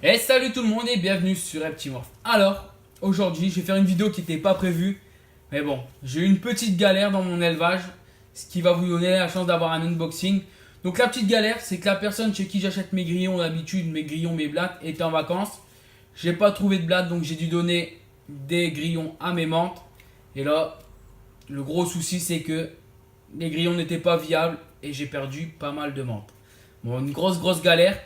Et salut tout le monde et bienvenue sur Reptimorph. Alors, aujourd'hui, je vais faire une vidéo qui n'était pas prévue. Mais bon, j'ai eu une petite galère dans mon élevage, ce qui va vous donner la chance d'avoir un unboxing. Donc la petite galère, c'est que la personne chez qui j'achète mes grillons d'habitude, mes grillons, mes blattes, était en vacances. J'ai pas trouvé de blattes, donc j'ai dû donner des grillons à mes menthes. Et là, le gros souci, c'est que les grillons n'étaient pas viables et j'ai perdu pas mal de menthes. Bon, une grosse galère.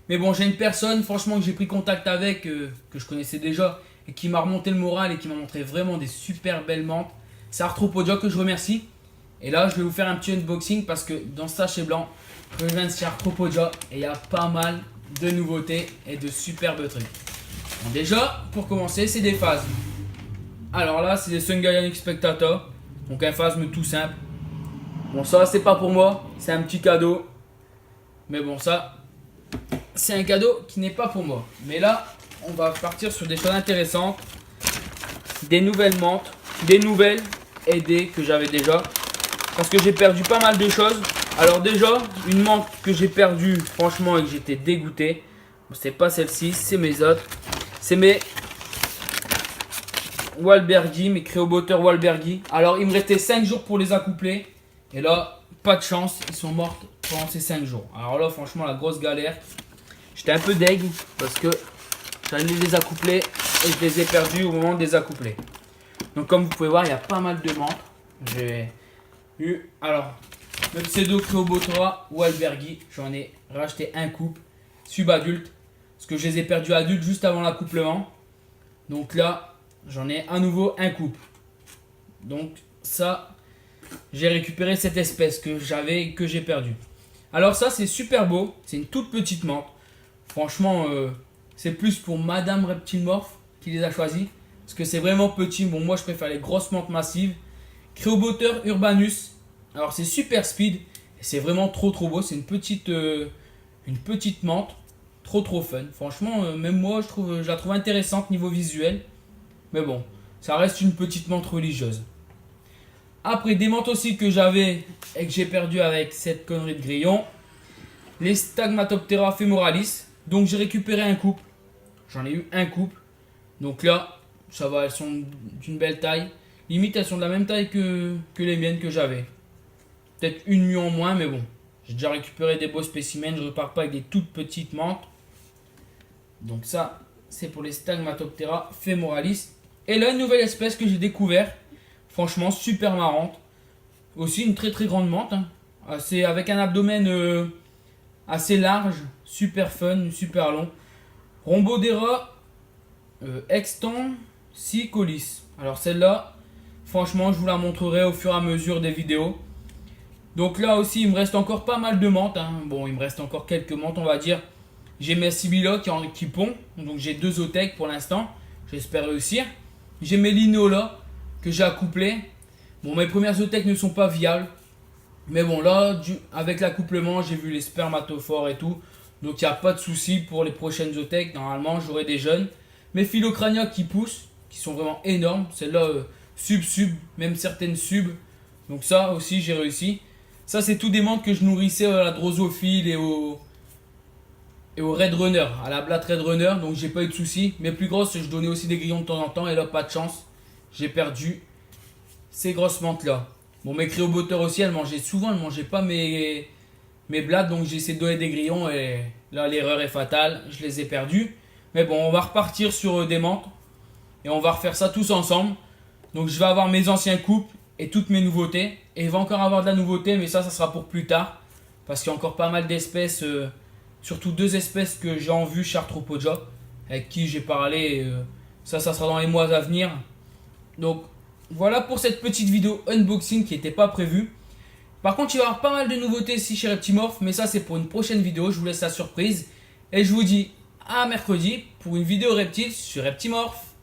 Mais bon, j'ai une personne, franchement, que j'ai pris contact avec, que je connaissais déjà, et qui m'a remonté le moral et qui m'a montré vraiment des super belles menthes. C'est Arthropodia que je remercie. Et là, je vais vous faire un petit unboxing parce que dans ce sachet blanc, je viens de chez Arthropodia et il y a pas mal de nouveautés et de superbes trucs. Bon, déjà, pour commencer, c'est des phasmes. Alors là, c'est des Sungaian Spectator, donc un phasme tout simple. Bon, ça, c'est pas pour moi, c'est un petit cadeau. Mais bon, ça, c'est un cadeau qui n'est pas pour moi. Mais là, on va partir sur des choses intéressantes. Des nouvelles menthes, des nouvelles et des que j'avais déjà. Parce que j'ai perdu pas mal de choses. Alors déjà, une menthe que j'ai perdue, franchement, et que j'étais dégoûté. C'est pas celle-ci, c'est mes autres. C'est mes Wahlbergy, mes Créoboter Wahlbergy. Alors, il me restait 5 jours pour les accoupler. Et là, pas de chance, ils sont morts pendant ces 5 jours. Alors là, franchement, la grosse galère. J'étais un peu deg parce que j'allais les accoupler et je les ai perdus au moment de les accoupler. Donc comme vous pouvez voir, il y a pas mal de menthes. J'ai eu, alors, le pseudo Créobotra ou Wahlbergy, j'en ai racheté un couple subadulte parce que je les ai perdus adultes juste avant l'accouplement. Donc là, j'en ai à nouveau un couple. Donc ça, j'ai récupéré cette espèce que j'ai perdue. Alors ça, c'est super beau, c'est une toute petite menthe. Franchement, c'est plus pour Madame Reptimorph qui les a choisis. Parce que c'est vraiment petit. Bon, moi, je préfère les grosses menthes massives. Créoboter Urbanus. Alors, c'est super speed. Et c'est vraiment trop beau. C'est une petite menthe. Trop fun. Franchement, même moi, je la trouve intéressante niveau visuel. Mais bon, ça reste une petite menthe religieuse. Après, des menthes aussi que j'avais et que j'ai perdu avec cette connerie de grillon. Les Stagmatoptera femoralis. Donc j'ai récupéré un couple. J'en ai eu un couple. Donc là, ça va, elles sont d'une belle taille. Limite, elles sont de la même taille que les miennes que j'avais. Peut-être une mieux en moins, mais bon. J'ai déjà récupéré des beaux spécimens. Je repars pas avec des toutes petites menthes. Donc ça, c'est pour les Stagmatoptera femoralis. Et là, une nouvelle espèce que j'ai découvert. Franchement, super marrante. Aussi une très grande menthe. C'est avec un abdomen assez large, super fun, super long. Rhombodera extensicolis. Alors celle-là, franchement, je vous la montrerai au fur et à mesure des vidéos. Donc là aussi, il me reste encore pas mal de menthes. Bon, il me reste encore quelques menthes, on va dire. J'ai mes Sibylla qui pond. Donc j'ai 2 Zothèques pour l'instant. J'espère réussir. J'ai mes Linola que j'ai accouplés. Bon, mes premières Zothèques ne sont pas viables. Mais bon, là, avec l'accouplement, j'ai vu les spermatophores et tout. Donc, il n'y a pas de souci pour les prochaines zootechs. Normalement, j'aurai des jeunes. Mes Philocrania qui poussent, qui sont vraiment énormes. Celles-là, sub, même certaines sub. Donc, ça aussi, j'ai réussi. Ça, c'est tout des menthes que je nourrissais à la drosophile et au Red Runner, à la blatte Red Runner. Donc, j'ai pas eu de souci. Mes plus grosses, je donnais aussi des grillons de temps en temps. Et là, pas de chance. J'ai perdu ces grosses menthes-là. Bon, mes Créoboter aussi, elles mangeaient pas mes blattes, donc j'ai essayé de donner des grillons et là l'erreur est fatale, je les ai perdus. Mais bon, on va repartir sur des menthes et on va refaire ça tous ensemble. Donc je vais avoir mes anciens couples et toutes mes nouveautés. Et il va encore avoir de la nouveauté, mais ça sera pour plus tard. Parce qu'il y a encore pas mal d'espèces, surtout 2 espèces que j'ai en vue chez Arthropodia, avec qui j'ai parlé. Ça sera dans les mois à venir. Donc voilà pour cette petite vidéo unboxing qui n'était pas prévue. Par contre, il va y avoir pas mal de nouveautés ici chez Reptimorph, mais ça c'est pour une prochaine vidéo, je vous laisse la surprise. Et je vous dis à mercredi pour une vidéo reptile sur Reptimorph.